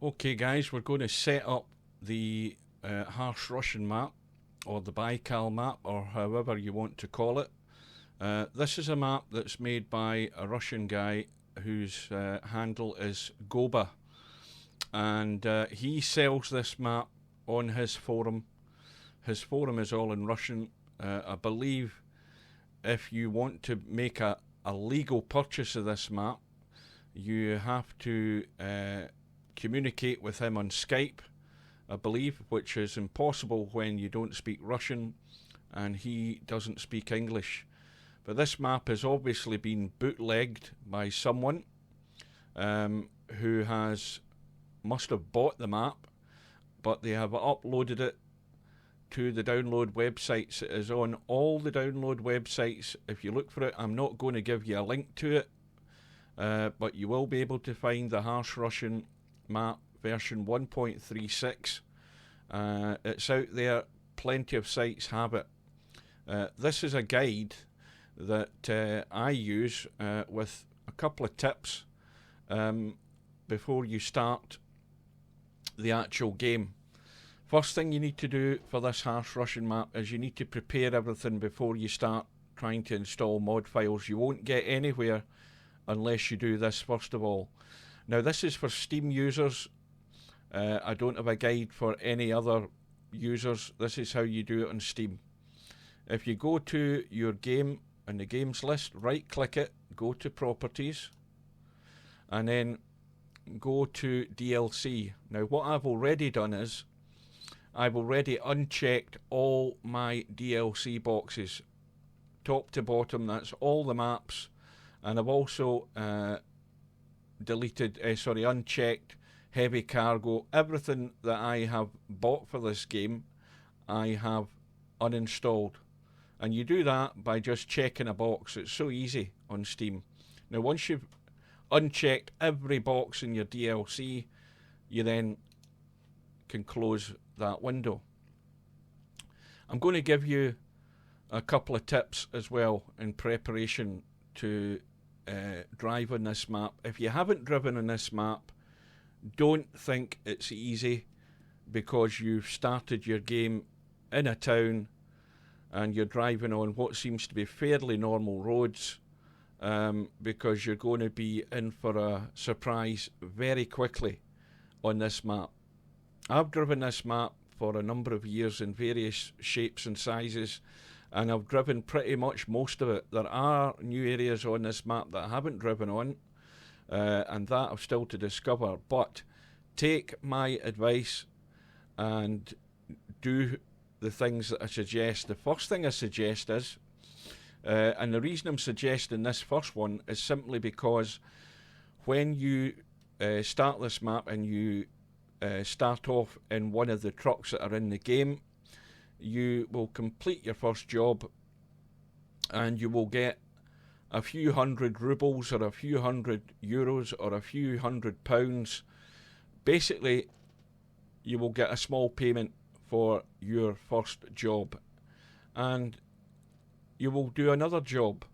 Okay, guys, we're going to set up the harsh Russian map, or the Baikal map, or however you want to call it. This is a map that's made by a Russian guy whose handle is Goba, and he sells this map on his forum. His forum is all in Russian. I believe if you want to make a legal purchase of this map, you have to communicate with him on Skype, I believe, which is impossible when you don't speak Russian and he doesn't speak English. But this map has obviously been bootlegged by someone who must have bought the map, but they have uploaded it to the download websites. It is on all the download websites. If you look for it, I'm not going to give you a link to it, but you will be able to find the harsh Russian map version 1.36. It's out there. Plenty of sites have it. This is a guide that I use with a couple of tips before you start the actual game. First thing you need to do for this harsh Russian map is you need to prepare everything before you start trying to install mod files. You won't get anywhere unless you do this first of all. Now, this is for Steam users. I don't have a guide for any other users. This is how you do it on Steam. If you go to your game in the games list, right click it, go to properties, and then go to DLC. Now, what I've already done is I've already unchecked all my DLC boxes, top to bottom. That's all the maps, and I've also unchecked heavy cargo. Everything that I have bought for this game, I have uninstalled. And you do that by just checking a box. It's so easy on Steam. Now, once you've unchecked every box in your DLC, you then can close that window. I'm going to give you a couple of tips as well in preparation to drive on this map. If you haven't driven on this map, don't think it's easy because you've started your game in a town and you're driving on what seems to be fairly normal roads, because you're going to be in for a surprise very quickly on this map. I've driven this map for a number of years in various shapes and sizes, and I've driven pretty much most of it. There are new areas on this map that I haven't driven on, and that I've still to discover. But take my advice and do the things that I suggest. The first thing I suggest is, and the reason I'm suggesting this first one is simply because when you start this map and you start off in one of the trucks that are in the game, you will complete your first job and you will get a few hundred rubles or a few hundred euros or a few £100. Basically, you will get a small payment for your first job, and you will do another job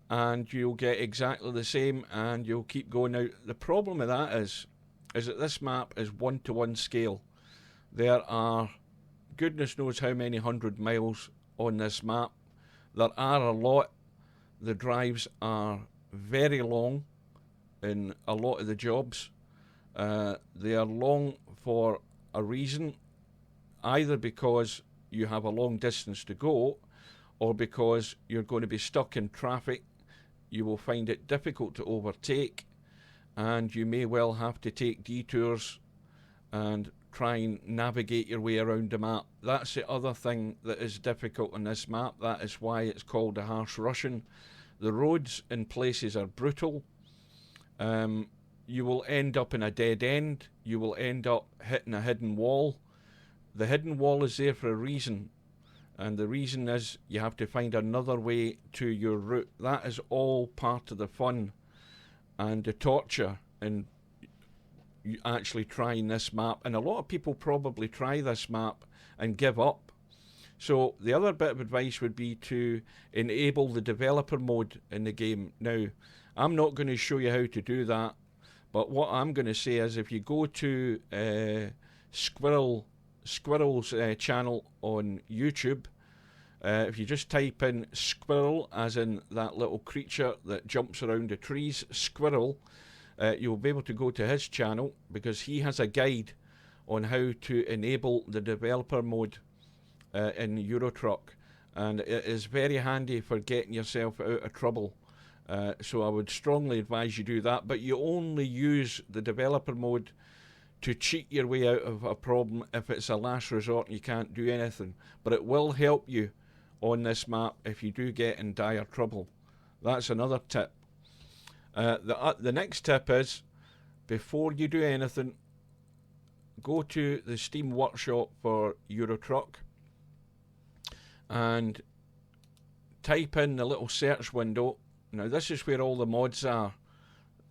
and you'll get exactly the same, and you'll keep going. Now, the problem with that is that this map is 1-to-1 scale. There are goodness knows how many 100 miles on this map. There are a lot. The drives are very long in a lot of the jobs. They are long for a reason, either because you have a long distance to go or because you're going to be stuck in traffic. You will find it difficult to overtake, and you may well have to take detours and try and navigate your way around the map. That's the other thing that is difficult on this map. That is why it's called the harsh Russian. The roads in places are brutal. You will end up in a dead end. You will end up hitting a hidden wall. The hidden wall is there for a reason, and the reason is you have to find another way to your route. That is all part of the fun and the torture in actually trying this map. And a lot of people probably try this map and give up. So the other bit of advice would be to enable the developer mode in the game. Now, I'm not going to show you how to do that, But what I'm going to say is, if you go to Squirrel's channel on YouTube, if you just type in squirrel, as in that little creature that jumps around the trees, squirrel, you'll be able to go to his channel, because he has a guide on how to enable the developer mode in Euro Truck, and it is very handy for getting yourself out of trouble. So I would strongly advise you do that, but you only use the developer mode to cheat your way out of a problem if it's a last resort and you can't do anything. But it will help you on this map if you do get in dire trouble. That's another tip. The next tip is, before you do anything, go to the Steam Workshop for Euro Truck and type in the little search window. Now this is where all the mods are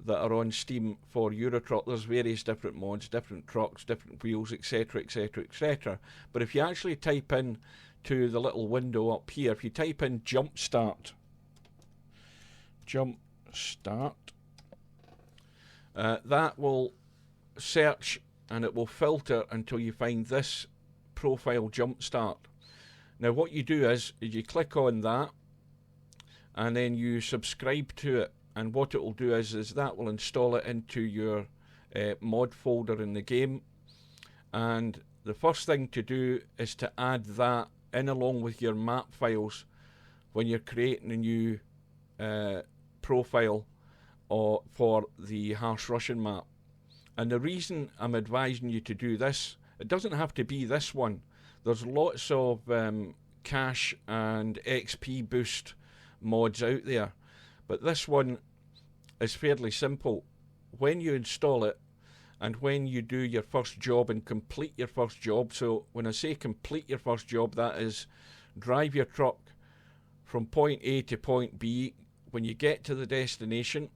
that are on Steam for Euro Truck. There's various different mods, different trucks, different wheels, etc, etc, etc. But if you actually type in to the little window up here, if you type in Jump Start, that will search and it will filter until you find this profile Jump Start. Now what you do is you click on that and then you subscribe to it, and what it will do is that will install it into your mod folder in the game. And the first thing to do is to add that in along with your map files when you're creating a new profile for the Harsh Russian map. And the reason I'm advising you to do this, it doesn't have to be this one. There's lots of cash and XP boost mods out there, but this one is fairly simple. When you install it and when you do your first job and complete your first job, so when I say complete your first job, that is drive your truck from point A to point B. When you get to the destination,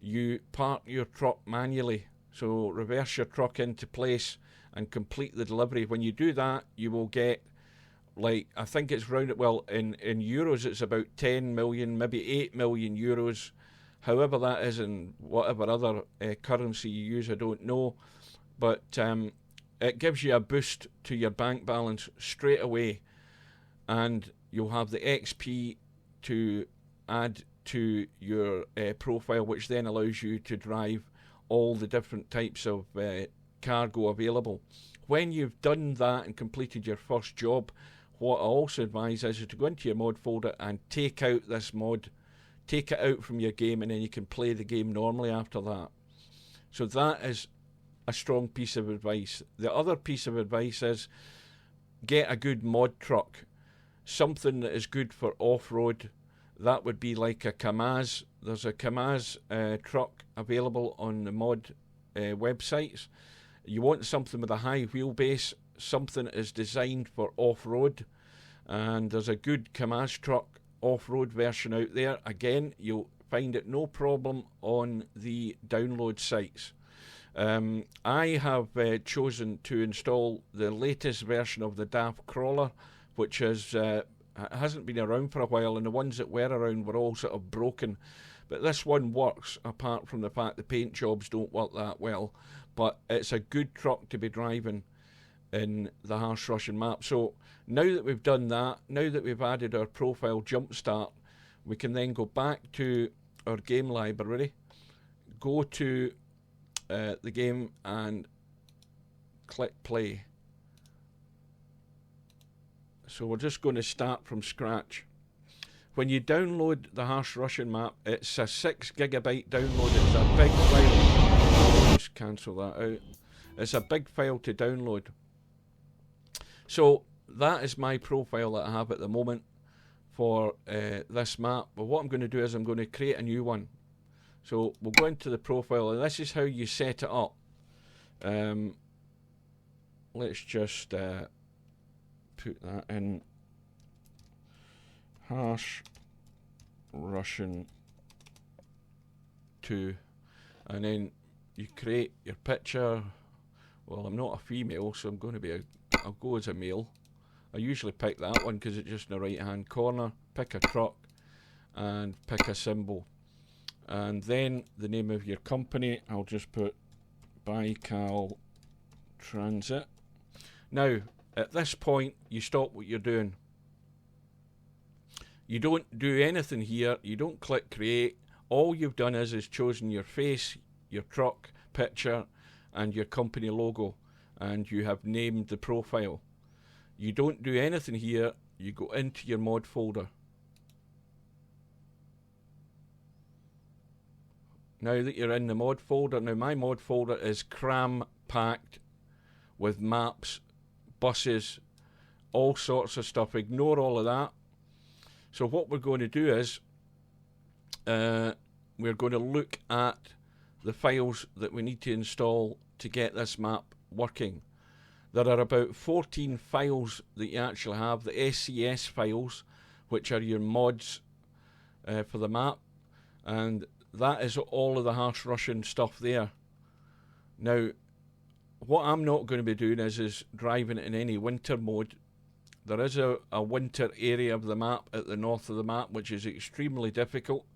you park your truck manually, so reverse your truck into place and complete the delivery. When you do that, you will get, like, I think it's round, well, in euros it's about 10 million, maybe 8 million euros. However that is in whatever other currency you use, I don't know. But it gives you a boost to your bank balance straight away, and you'll have the XP to add to your profile, which then allows you to drive all the different types of cargo available. When you've done that and completed your first job, what I also advise is to go into your mod folder and take out this mod, take it out from your game, and then you can play the game normally after that. So that is a strong piece of advice. The other piece of advice is get a good mod truck, something that is good for off-road. That would be like a Kamaz. There's a Kamaz truck available on the mod websites. You want something with a high wheelbase, something that is designed for off-road, and there's a good Kamaz truck off-road version out there. Again, you'll find it no problem on the download sites. I have chosen to install the latest version of the DAF crawler, which is hasn't been around for a while, and the ones that were around were all sort of broken. But this one works, apart from the fact the paint jobs don't work that well. But it's a good truck to be driving in the Harsh Russian map. So now that we've done that, now that we've added our profile Jumpstart, we can then go back to our game library, go to the game and click play. So we're just going to start from scratch. When you download the Harsh Russian map, it's a 6 GB download. It's a big file. Just cancel that out. It's a big file to download. So that is my profile that I have at the moment for this map. But what I'm going to do is I'm going to create a new one. So we'll go into the profile, and this is how you set it up. Let's just put that in Harsh Russian 2, and then you create your picture. Well, I'm not a female, so I'm going to be I'll go as a male. I usually pick that one because it's just in the right hand corner. Pick a truck and pick a symbol, and then the name of your company. I'll just put Baikal Transit. Now, at this point, you stop what you're doing. You don't do anything here. You don't click create. All you've done is chosen your face, your truck picture, and your company logo, and you have named the profile. You don't do anything here. You go into your mod folder. Now that you're in the mod folder, now my mod folder is cram-packed with maps, buses, all sorts of stuff. Ignore all of that. So what we're going to do is we're going to look at the files that we need to install to get this map working. There are about 14 files that you actually have. The SCS files, which are your mods for the map, and that is all of the harsh Russian stuff there. Now, what I'm not going to be doing is driving it in any winter mode. There is a winter area of the map at the north of the map, which is extremely difficult,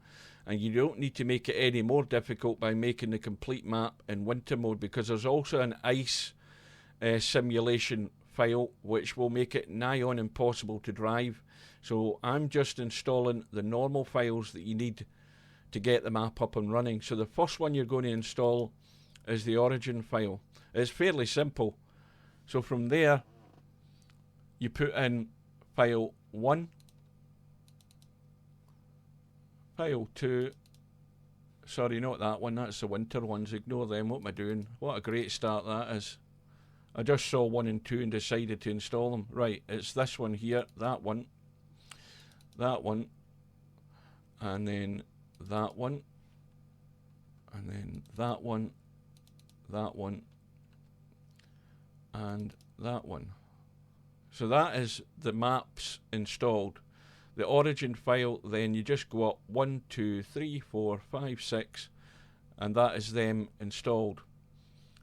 and you don't need to make it any more difficult by making the complete map in winter mode, because there's also an ice simulation file which will make it nigh on impossible to drive. So I'm just installing the normal files that you need to get the map up and running. So the first one you're going to install is the origin file. It's fairly simple. So from there you put in file 1, file 2, sorry, not that one, that's the winter ones, ignore them. What am I doing? What a great start that is. I just saw 1 and 2 and decided to install them. Right, it's this one here, that one, and then that one, and then that one, and that one. So that is the maps installed. The origin file, then you just go up 1, 2, 3, 4, 5, 6, and that is them installed.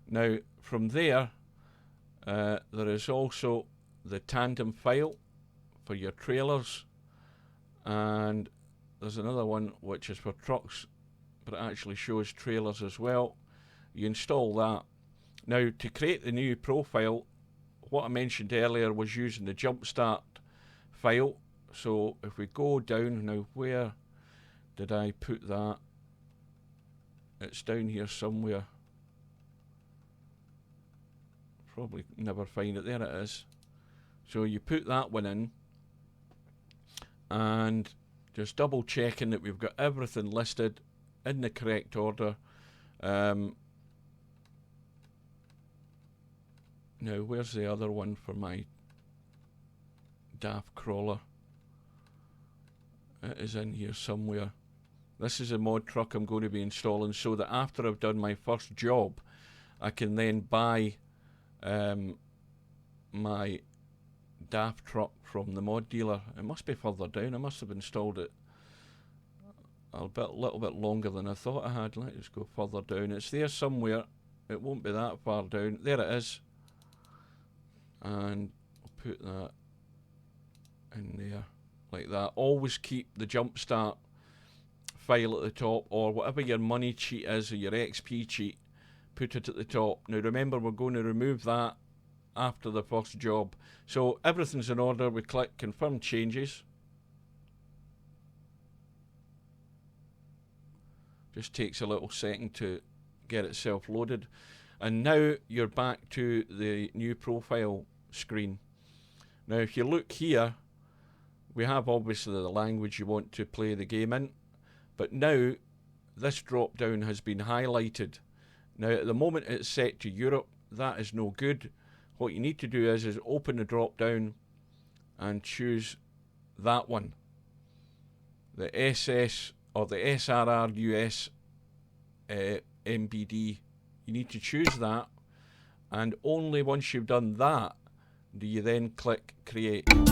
Now from there, there is also the tandem file for your trailers, and there's another one which is for trucks, but it actually shows trailers as well. You install that. Now to create the new profile, what I mentioned earlier was using the jumpstart file. So if we go down, now where did I put that? It's down here somewhere. Probably never find it. There it is. So you put that one in, and just double checking that we've got everything listed in the correct order. Now where's the other one for my daft crawler? It is in here somewhere. This is a mod truck I'm going to be installing, so that after I've done my first job I can then buy my daft truck from the mod dealer. It must be further down. I must have installed it a little bit longer than I thought I had. Let's go further down. It's there somewhere. It won't be that far down. There it is. And I'll put that in there like that. Always keep the jumpstart file at the top, or whatever your money cheat is, or your XP cheat, put it at the top. Now remember, we're going to remove that after the first job. So everything's in order. We click confirm changes. Just takes a little second to get itself loaded. And now you're back to the new profile screen. Now if you look here, we have obviously the language you want to play the game in, but now this drop down has been highlighted. Now at the moment it's set to Europe. That is no good. What you need to do is open the drop down and choose that one, the SS or the SRR US MBD. You need to choose that, and only once you've done that do you then click create. Now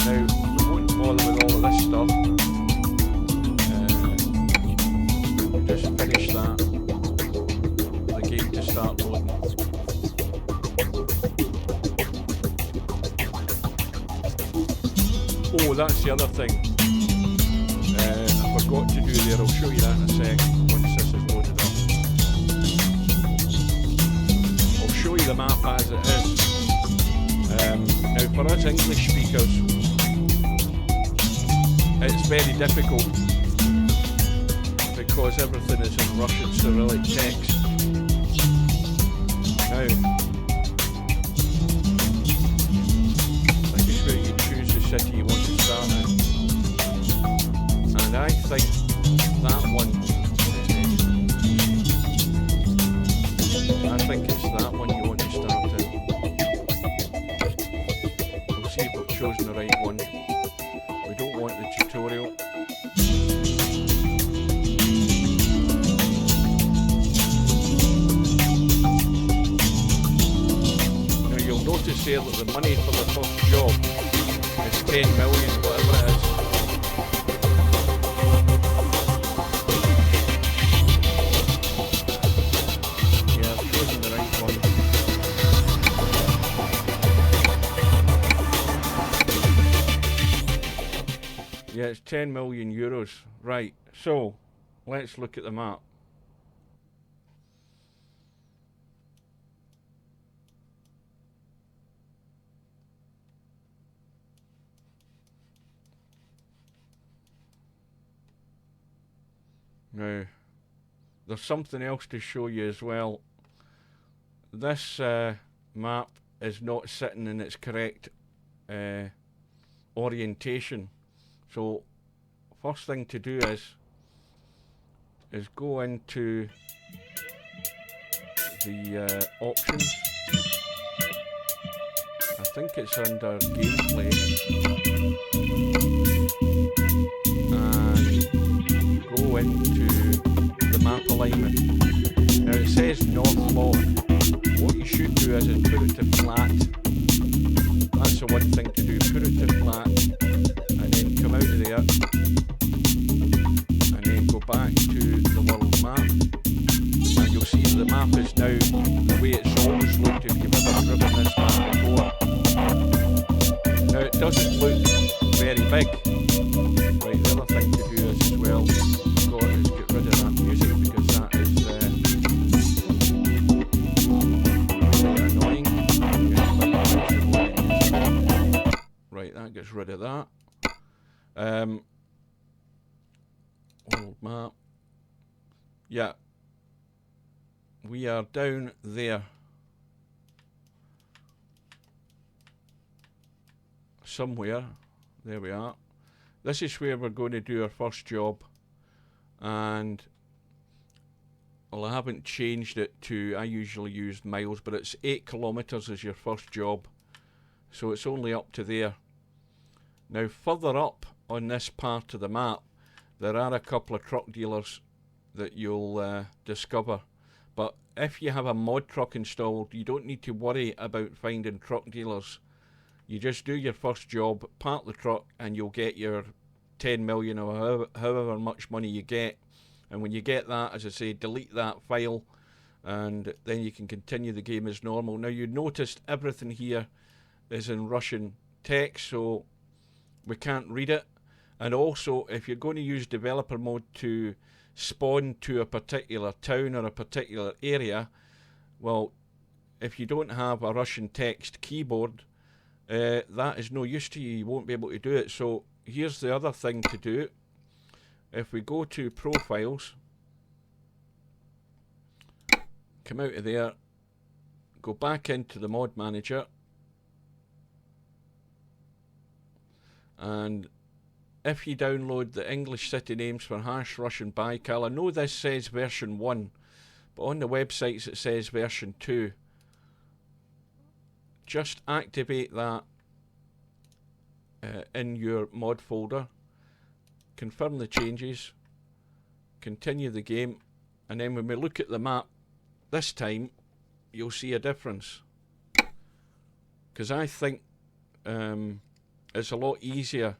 we won't bother with all of this stuff. Just finish that. The game to start loading. Oh, that's the other thing. I forgot got to do there, I'll show you that in a sec once this is loaded up. I'll show you the map as it is. Now for us English speakers, it's very difficult because everything is in Russian Cyrillic text. Now, this is where you choose the city you want to start in. And I think that one, I think it's that one you want to start in. We'll see if we've chosen the right one. We don't want the tutorial. Now you'll notice here that the money for the first job is 10 million, whatever it is. Yeah, it's 10 million euros. Right, so let's look at the map. Now, there's something else to show you as well. This map is not sitting in its correct orientation. So, first thing to do is go into the options. I think it's under gameplay, and go into the map alignment. Now it says north left. What you should do is put it to flat. That's the one thing to do. Put it to flat. Come out of there and then go back to the world map, and you'll see that the map is now the way it's always looked if you've ever driven this map before. Now it doesn't look very big. Right, the other thing to do is as well is get rid of that music because that is really annoying. Right, that gets rid of that. World map. Yeah, we are down there somewhere. There we are. This is where we're going to do our first job, and well, I haven't changed it to, I usually use miles, but it's 8 kilometers as your first job, so it's only up to there. Now further up on this part of the map, there are a couple of truck dealers that you'll discover, but if you have a mod truck installed, you don't need to worry about finding truck dealers. You just do your first job, park the truck, and you'll get your 10 million or however much money you get. And when you get that, as I say, delete that file, and then you can continue the game as normal. Now you noticed everything here is in Russian text, so we can't read it. And also, if you're going to use developer mode to spawn to a particular town or a particular area, well, if you don't have a Russian text keyboard, that is no use to you. You won't be able to do it. So here's the other thing to do. If we go to profiles, come out of there, go back into the mod manager, and if you download the English city names for Russian Baikal, I know this says version 1, but on the websites it says version 2. Just activate that in your mod folder, confirm the changes, continue the game, and then when we look at the map this time, you'll see a difference. Because I think it's a lot easier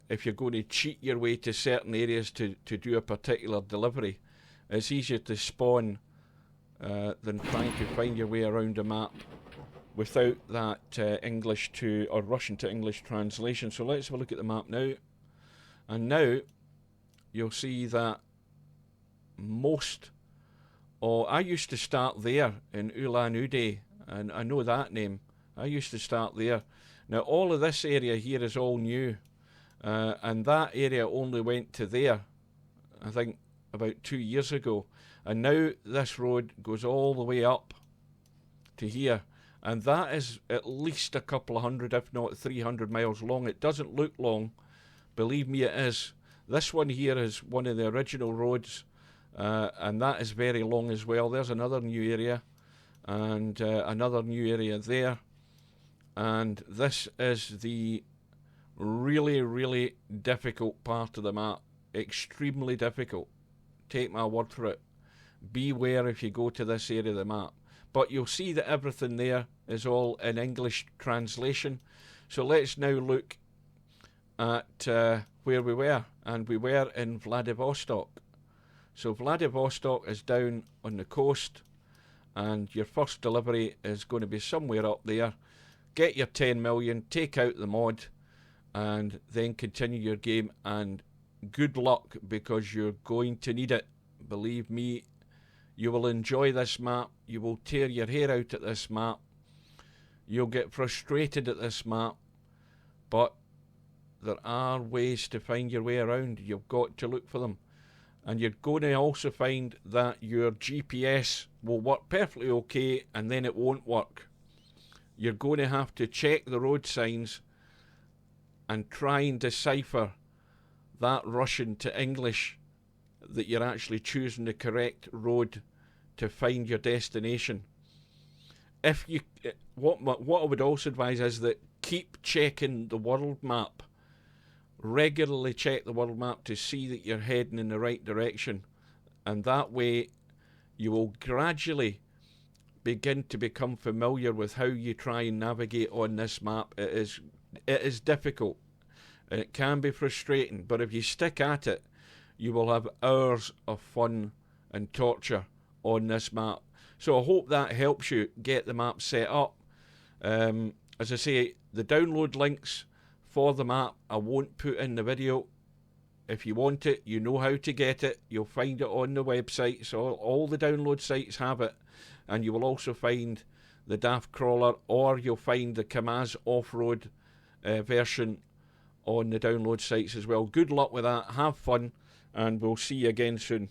if you're going to cheat your way to certain areas to do a particular delivery. It's easier to spawn than trying to find your way around a map without that English to or Russian to English translation. So let's have a look at the map now. And now you'll see that most, I used to start there in Ulan Ude, and I know that name. I used to start there. Now all of this area here is all new, and that area only went to there, I think, about 2 years ago. And now this road goes all the way up to here, and that is at least a couple of hundred, if not 300 miles long. It doesn't look long, believe me, it is. This one here is one of the original roads, and that is very long as well. There's another new area, and another new area there. And this is the really, really difficult part of the map. Extremely difficult. Take my word for it. Beware if you go to this area of the map. But you'll see that everything there is all in English translation. So let's now look at where we were. And we were in Vladivostok. So Vladivostok is down on the coast, and your first delivery is going to be somewhere up there. Get your 10 million, take out the mod, and then continue your game. And good luck, because you're going to need it. Believe me, you will enjoy this map. You will tear your hair out at this map. You'll get frustrated at this map. But there are ways to find your way around. You've got to look for them. And you're going to also find that your GPS will work perfectly okay, and then it won't work. You're going to have to check the road signs and try and decipher that Russian to English, that you're actually choosing the correct road to find your destination. If you, what I would also advise is that keep checking the world map. Regularly check the world map to see that you're heading in the right direction, and that way you will gradually begin to become familiar with how you try and navigate on this map. It is difficult. It can be frustrating, but if you stick at it, you will have hours of fun and torture on this map. So I hope that helps you get the map set up. As I say, the download links for the map I won't put in the video. If you want it, you know how to get it. You'll find it on the website. So all the download sites have it. And you will also find the Daft Crawler, or you'll find the Kamaz off-road version on the download sites as well. Good luck with that. Have fun, and we'll see you again soon.